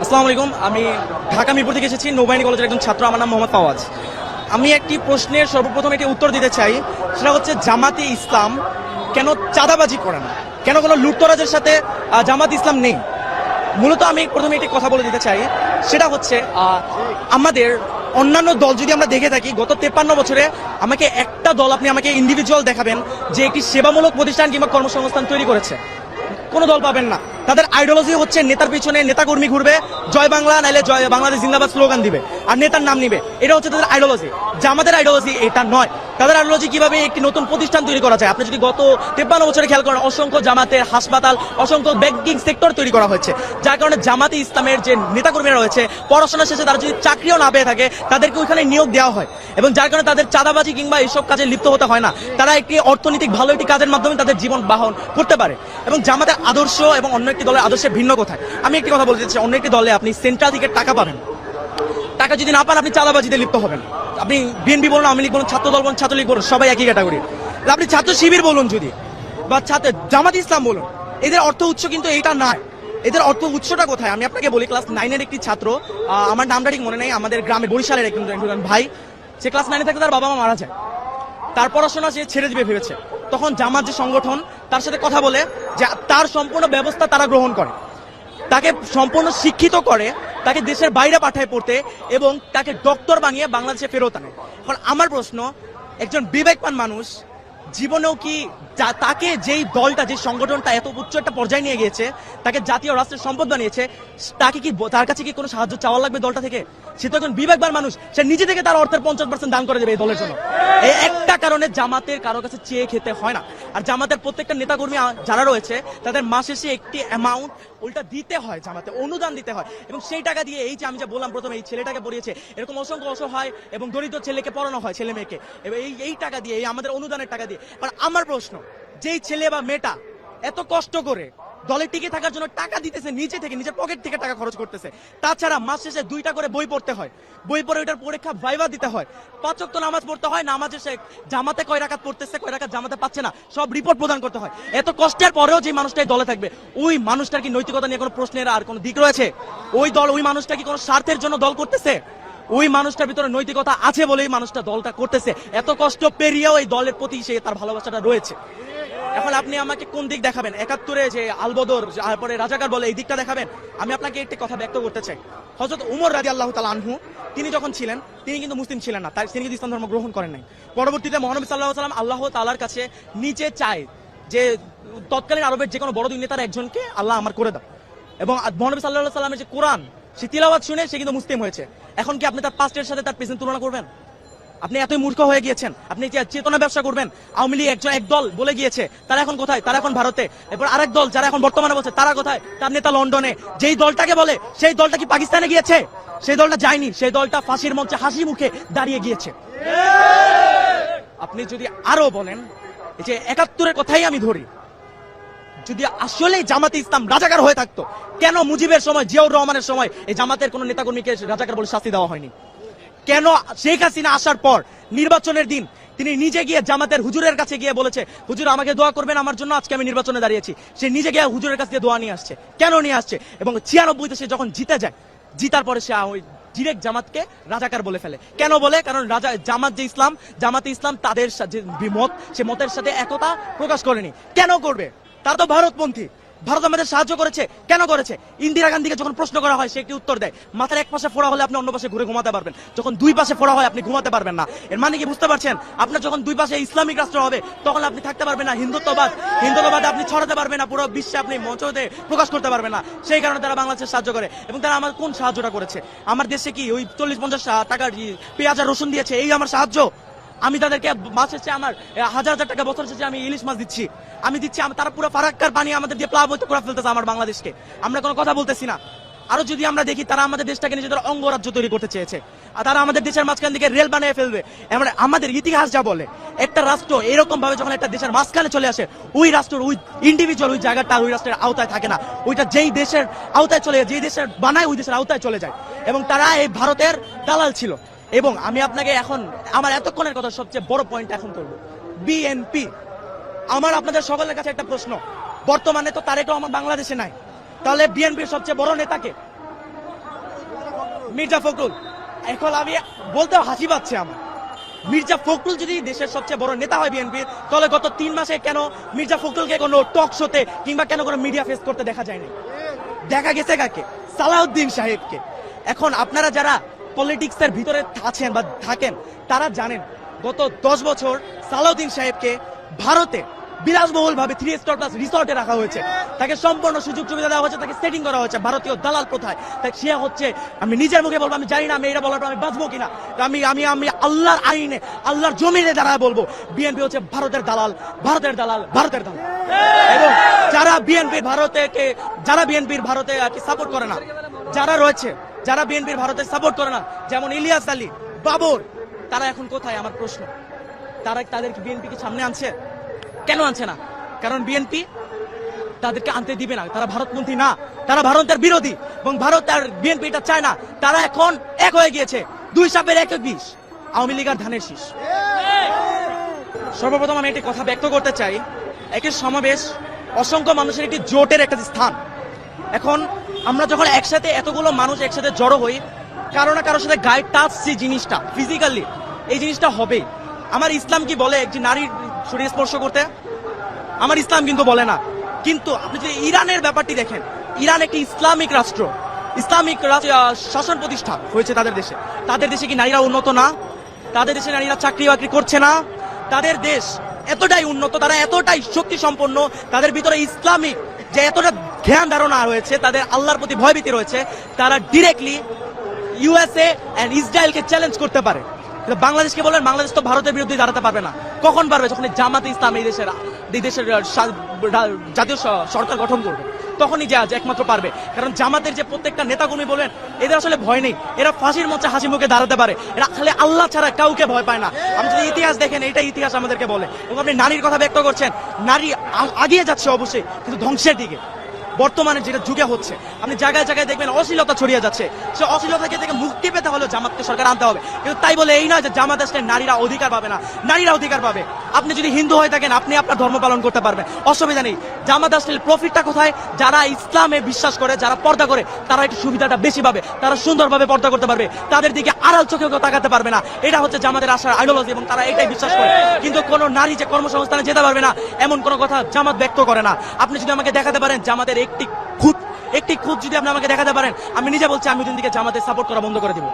আসসালামু আলাইকুম। আমি ঢাকা মিরপুর থেকে এসেছি, নৌবাহিনী কলেজের একজন ছাত্র। আমার নাম মোহাম্মদ ফাওয়াজ। আমি একটি প্রশ্নের সর্বপ্রথম এটি উত্তর দিতে চাই, সেটা হচ্ছে জামাতে ইসলাম কেন চাঁদাবাজি করে না, কেন কোনো লুটতরাজের সাথে জামাত ইসলাম নেই। মূলত আমি প্রথমে একটি কথা বলে দিতে চাই, সেটা হচ্ছে আমাদের অন্যান্য দল যদি আমরা দেখে থাকি গত 53 বছরে আমাকে একটা দল আপনি আমাকে ইন্ডিভিজুয়াল দেখাবেন যে একটি সেবামূলক প্রতিষ্ঠান কিংবা কর্মসংস্থান তৈরি করেছে, কোনো দল পাবেন না। তাদের আইডিওলজি হচ্ছে নেতার পিছনে নেতাকর্মী ঘুরবে, জয় বাংলা নাইলে জয় বাংলাদেশ জিন্দাবাদ স্লোগান দিবে আর নেতার নাম নিবে, এটা হচ্ছে তাদের আইডিওলজি। জামাতের আইডিওলজি এটা নয়। তাদের আইডিওলজি কিভাবে একটি নতুন প্রতিষ্ঠান তৈরি করা যায়। আপনি যদি গত 53 বছরে খেয়াল করেন, অসংখ্য জামাতের হাসপাতাল, অসংখ্য ব্যাংকিং সেক্টর তৈরি করা হয়েছে, যার কারণে জামাতে ইসলামের যে নেতাকর্মীরা রয়েছে পড়াশোনা শেষে তারা যদি চাকরিও না পেয়ে থাকে তাদেরকে ওইখানে নিয়োগ দেওয়া হয়, এবং যার কারণে তাদের চাঁদাবাজি কিংবা এইসব কাজে লিপ্ত হতে হয় না। তারা একটি অর্থনৈতিক ভালো একটি কাজের মাধ্যমে তাদের জীবন বাহন করতে পারে। এবং জামাতের আদর্শ এবং অন্য একটি দলের আদর্শের ভিন্ন কোথায়। আমি একটি কথা বলতে চাই, অন্য একটি দলে আপনি সেন্ট্রাল থেকে টাকা পাবেন, টাকা যদি না পান আপনি চাঁদাবাজিতে লিপ্ত হবেন। আপনি বিএনপি বলুন, আওয়ামী লীগ বলুন, ছাত্র দল বলুন, ছাত্রলীগ বলুন, সবাই একই ক্যাটাগরি। আপনি ছাত্র শিবির বলুন যদি, বা জামাত ইসলাম বলুন, এদের অর্থ উৎস কিন্তু এইটা নয়। এদের অর্থ উৎসটা কোথায় আমি আপনাকে বলি। ক্লাস 9-এর একটি ছাত্র, আমার নামটা ঠিক মনে নেই, আমাদের গ্রামে বরিশালের একজন ভাই, সে ক্লাস 9-এ থাকতে তার বাবা মা মারা যায়, তার পড়াশোনা সে ছেড়ে দিবে ভেবেছে। তখন জামাত যে সংগঠন তার সাথে কথা বলে যে তার সম্পূর্ণ ব্যবস্থা তারা গ্রহণ করে, তাকে সম্পূর্ণ শিক্ষিত করে, তাকে দেশের বাইরে পাঠায় পড়তে, এবং তাকে ডক্টর বানিয়ে বাংলাদেশে ফেরত আনে। এখন আমার প্রশ্ন, একজন বিবেকবান মানুষ জীবনেও কি তাকে যেই দলটা, যে সংগঠনটা এত উচ্চ একটা পর্যায়ে নিয়ে গিয়েছে, তাকে জাতীয় রাষ্ট্রের সম্পদ বানিয়েছে, তাকে কি তার কাছে কি কোনো সাহায্য চাওয়া লাগবে দলটা থেকে? সে তো একজন বিবেকবান মানুষ, সে নিজে থেকে তার অর্থের 50% দান করে দেবে এই দলের জন্য। এই একটা কারণে জামাতের কারো কাছে চেয়ে খেতে হয় না। আর জামাতের প্রত্যেকটা নেতাকর্মী যারা রয়েছে তাদের মাস শেষে একটি অ্যামাউন্ট উল্টা দিতে হয়, জামাতে অনুদান দিতে হয়, এবং সেই টাকা দিয়ে এই যে আমি যা বললাম প্রথমে, এই ছেলেটাকে পড়িয়েছে, এরকম অসংখ্য অসহায় এবং দরিদ্র ছেলেকে পড়ানো হয়, ছেলে মেয়েকে, এবং এই টাকা দিয়ে, এই আমাদের অনুদানের টাকা দিয়ে। কারণ আমার প্রশ্ন, যেই ছেলে বা মেয়েটা এত কষ্ট করে দলে টিকে থাকার জন্য টাকা দিতেছে, নিজে থেকে নিজের পকেট থেকে টাকা খরচ করতেছে, তাছাড়া মাস শেষে 2টা করে বই পড়তে হয়, বই পড়ে ওইটার পরীক্ষা ভাইভা দিতে হয়, 5 ওয়াক্ত নামাজ পড়তে হয়, নামাজে সে জামাতে কয় রাকাত পড়তেছে, কয় রাকাত জামাতে পাচ্ছে না, সব রিপোর্ট প্রদান করতে হয়। এত কষ্টের পরেও যে মানুষটাই দলে থাকবে, ওই মানুষটার কি নৈতিকতা নিয়ে কোনো প্রশ্নের আর কোনো দিক রয়েছে? ওই দল, ওই মানুষটা কি কোনো স্বার্থের জন্য দল করতেছে? ওই মানুষটার ভিতরে নৈতিকতা আছে বলেই মানুষটা দলটা করতেছে। এত কষ্ট পেরিয়েও এই দলের প্রতি সে তার ভালোবাসাটা রয়েছে। এখন আপনি আমাকে কোন দিক দেখাবেন? 71-এ যে আলবদর, তারপরে রাজাকার বলে, এই দিকটা দেখাবেন? আমি আপনাকে একটি কথা ব্যক্ত করতে চাই। হযরত উমর রাদিয়াল্লাহু তাআলা আনহু, তিনি যখন ছিলেন, তিনি কিন্তু মুসলিম ছিলেন না, তিনি কিন্তু ইসলাম ধর্ম গ্রহণ করেন নাই। পরবর্তীতে মহানবী সাল্লাল্লাহু আলাইহি ওয়াসাল্লাম আল্লাহ তাআলার কাছে নিচে চায় যে তৎকালীন আরবের যে কোনো বড় দুই নেতার একজনকে আল্লাহ আমার করে দাও, এবং মহানবী সাল্লাল্লাহু আলাইহি ওয়াসাল্লামের যে কোরআন, সে তিলাওয়াত শুনে সে কিন্তু মুসলিম হয়েছে। এখন কি আপনি তার পাস্টের সাথে তার প্রেজেন্ট তুলনা করবেন? আপনি এতই মূর্খ হয়ে গিয়েছেন? আপনি চেতনা ব্যবসা করবেন? আওয়ামী লীগ এক দল বলে গিয়েছে, তারা এখন কোথায়? তারা এখন ভারতে। এরপর আরেক দল যারা এখন বর্তমানে বলছে, তারা কোথায়? তার নেতা লন্ডনে। যেই দলটাকে বলে, সেই দলটা কি পাকিস্তানে গিয়েছে? সেই দলটা যায়নি, সেই দলটা ফাঁসির মঞ্চে হাসি মুখে দাঁড়িয়ে গিয়েছে। আপনি যদি আরো বলেন, এই যে 71-এর কথাই আমি ধরি, যদি আসলেই জামাতে ইসলাম রাজাকার হয়ে থাকতো, কেন মুজিবের সময়, জিয়াউর রহমানের সময় এই জামাতের কোন নেতাকর্মীকে রাজাকার বলে শাস্তি দেওয়া হয়নি? কেন শেখ হাসিনা আসার পর নির্বাচনের দিন তিনি নিজে গিয়ে জামাতের হুজুরের কাছে গিয়ে বলেছে, হুজুর আমাকে দোয়া করবেন আমার জন্য, আজকে আমি নির্বাচনে দাঁড়িয়েছি? সে নিজে গিয়ে হুজুরের কাছে দোয়া নিয়ে আসছে। কেন নিয়ে আসছে? এবং 96-তে সে যখন জিতে যায়, জিতার পরে সে ওই ডিরেক্ট জামাতকে রাজাকার বলে ফেলে। কেন বলে? কারণ জামাত যে ইসলাম, জামাতে ইসলাম তাদের যে বিমত, সে মতের সাথে একতা প্রকাশ করেনি। কেন করবে? তারা তো ভারতপন্থী। ভারত আমাদের সাহায্য করেছে, কেন করেছে? ইন্দিরা গান্ধীকে যখন প্রশ্ন করা হয়, সে একটি উত্তর দেয়, মাথার এক পাশে ফোড়া হলে আপনি অন্য পাশে ঘুরে ঘুমাতে পারবেন, যখন দুই পাশে ফোড়া হয় আপনি ঘুমাতে পারবেন না। এর মানে কি বুঝতে পারছেন? আপনার যখন দুই পাশে ইসলামিক রাষ্ট্র হবে, তখন আপনি থাকতে পারবেন না। হিন্দুত্ববাদ আপনি ছড়াতে পারবেন না, পুরো বিশ্বে আপনি মঞ্চতে প্রকাশ করতে পারবেন না। সেই কারণে তারা বাংলাদেশের সাহায্য করে। এবং তারা আমার কোন সাহায্যটা করেছে? আমার দেশে কি ওই 40-50 টাকার পেঁয়াজ আর রসুন দিয়েছে, এই আমার সাহায্য? আমি তাদেরকে মাছ শেষে আমার 1000 টাকা বছর শেষে আমি ইলিশ মাছ দিচ্ছি, তারা পুরো ফারাক্কার পানি আমাদের দিয়ে প্লাবিত করে ফেলতেছে আমার বাংলাদেশকে। আমরা কোনো কথা বলতেছি না। আরো যদি আমরা দেখি, তারা আমাদের দেশটাকে নিজেদের অঙ্গরাজ্য তৈরি করতে চেয়েছে, আর তারা আমাদের দেশের মাঝখান থেকে রেল বানিয়ে ফেলবে। আমাদের ইতিহাস যা বলে, একটা রাষ্ট্র এরকম ভাবে যখন একটা দেশের মাঝখানে চলে আসে, ওই রাষ্ট্রের ওই ইন্ডিভিজুয়াল ওই জায়গাটা ওই রাষ্ট্রের আওতায় থাকে না, ওইটা যেই দেশের আওতায় চলে যায়, যেই দেশের বানায় ওই দেশের আওতায় চলে যায়। এবং তারা এই ভারতের দালাল ছিল। এবং আমি আপনাকে এখন আমার এতক্ষণের কথা সবচেয়ে বড় পয়েন্ট এখন করবো, বিএনপি। আমার আপনাদের সকলের কাছে একটা প্রশ্ন, বর্তমানে তো তারেক রহমান বাংলাদেশে নাই, তাহলে বিএনপির সবচেয়ে বড় নেতাকে মির্জা ফখরুল। এখন আমি বলতে হাসি পাচ্ছে আমার। মির্জা ফখরুল যদি দেশের সবচেয়ে বড় নেতা হয় বিএনপির, তাহলে গত 3 মাসে কেন মির্জা ফখরুলকে কোনো টক শোতে কিংবা কেন কোনো মিডিয়া ফেস করতে দেখা যায়নি? দেখা গেছে কাকে? সালাউদ্দিন সাহেবকে। এখন আপনারা যারা পলিটিক্সের ভিতরে আছেন বা থাকেন তারা জানেন গত 10 বছর সালাউদ্দিন সাহেবকে ভারতে বিলাসবহুল ভাবে 3 স্টার প্লাস রিসর্টে রাখা হয়েছে, তাকে সম্পূর্ণ সুযোগ সুবিধা দেওয়া হয়েছে, তাকে সেটিং করা হয়েছে ভারতীয় দালাল প্রথায়। তাই সে হচ্ছে, আমি নিজের মুখে বলবো, আমি জানি না আমি এটা বলার পর আমি বাঁচবো কিনা, আমি আমি আমি আল্লাহর আইনে আল্লাহর জমিনে দাঁড়ায় বলবো বিএনপি হচ্ছে ভারতের দালাল, ভারতের দালাল, ভারতের দালাল। এবং যারা বিএনপির ভারতে সাপোর্ট করে না, যারা রয়েছে, যারা বিএনপির ভারতে সাপোর্ট করে না, যেমন ইলিয়াস আলী, বাবর, তারা এখন কোথায়? আমার প্রশ্ন, তাদের কি বিএনপি কি সামনে আনছে? কেন আনছে না? কারণ বিএনপি তাদেরকে আনতে দিবে না, তারা ভারতপন্থী না, তারা ভারতের বিরোধী, এবং ভারত আর বিএনপি এটা চায় না। তারা এখন এক হয়ে গিয়েছে, 2 সাপের 1 বিষ, আওয়ামী লীগ আর ধানের শীষ। সর্বপ্রথম আমি একটি কথা ব্যক্ত করতে চাই, একটি সমাবেশ অসংখ্য মানুষের একটি জোটের একটা স্থান। এখন আমরা যখন একসাথে এতগুলো মানুষ একসাথে জড়ো হই, কারো না কারোর সাথে গায়ে টাচ, যে জিনিসটা ফিজিক্যালি, এই জিনিসটা হবে। আমার ইসলাম কি বলে একটি নারীর শরীর স্পর্শ করতে? আমার ইসলাম কিন্তু বলে না। কিন্তু আপনি যদি ইরানের ব্যাপারটি দেখেন, ইরান একটি ইসলামিক রাষ্ট্র, ইসলামিক শাসন প্রতিষ্ঠা হয়েছে তাদের দেশে। তাদের দেশে কি নারীরা উন্নত না? তাদের দেশে নারীরা চাকরি বাকরি করছে না? তাদের দেশ এতটাই উন্নত, তারা এতটাই শক্তি সম্পন্ন, তাদের ভিতরে ইসলামিক যে এতটা জ্ঞান ধারণা রয়েছে, তাদের আল্লাহর প্রতি ভয়ভীতি রয়েছে, তারা ডিরেক্টলি ইউএসএ এন্ড ইসরায়েলকে চ্যালেঞ্জ করতে পারে। বাংলাদেশকে বলেন, বাংলাদেশ তো ভারতের বিরুদ্ধে দাঁড়াতে পারবে না। কখন পারবে? যখন জামাতে ইসলাম এই দেশের জাতীয় সরকার গঠন করবে, তখনই যে আজ একমাত্র পারবে। কারণ জামাতের যে প্রত্যেকটা নেতাকর্মী বলেন, এদের আসলে ভয় নেই, এরা ফাঁসির মঞ্চে হাসি মুখে দাঁড়াতে পারে, এরা খালি আল্লাহ ছাড়া কাউকে ভয় পায় না। আপনি যদি ইতিহাস দেখেন, এটা ইতিহাস আমাদেরকে বলে। এবং আপনি নারীর কথা ব্যক্ত করছেন, নারী আগিয়ে যাচ্ছে অবশ্যই, কিন্তু ধ্বংসের দিকে। বর্তমানে যেটা যুগে হচ্ছে, আপনি জায়গায় জায়গায় দেখবেন অশ্লীলতা ছড়িয়ে যাচ্ছে। সে অশ্লীলতা থেকে মুক্তি পেতে হলে জামাতকে সরকার আনতে হবে। কিন্তু তাই বলে এই নয় যে জামাত আসলে নারীরা অধিকার পাবে না, নারীরা অধিকার পাবে। আপনি যদি হিন্দু হয়ে থাকেন, আপনি আপনার ধর্ম পালন করতে পারবেন, অসুবিধা নেই। জামাত আসলে প্রফিটটা কোথায়? যারা ইসলামে বিশ্বাস করে, যারা পর্দা করে, তারা একটু সুবিধাটা বেশি পাবে, তারা সুন্দরভাবে পর্দা করতে পারবে, তাদের দিকে আড়াল চোখে কেউ তাকাতে পারবে না। এটা হচ্ছে জামাতের আশার আইডিওলজি, এবং তারা এটাই বিশ্বাস করে। কিন্তু কোনো নারী যে কর্মসংস্থানে যেতে পারবে না, এমন কোনো কথা জামাত ব্যক্ত করে না। আপনি যদি আমাকে দেখাতে পারেন জামাতের একটি খুঁত যদি আপনি আমাকে দেখাতে পারেন, আমি নিজে বলছি আমি ওই দিন থেকে জামাতের সাপোর্ট করা বন্ধ করে দিব।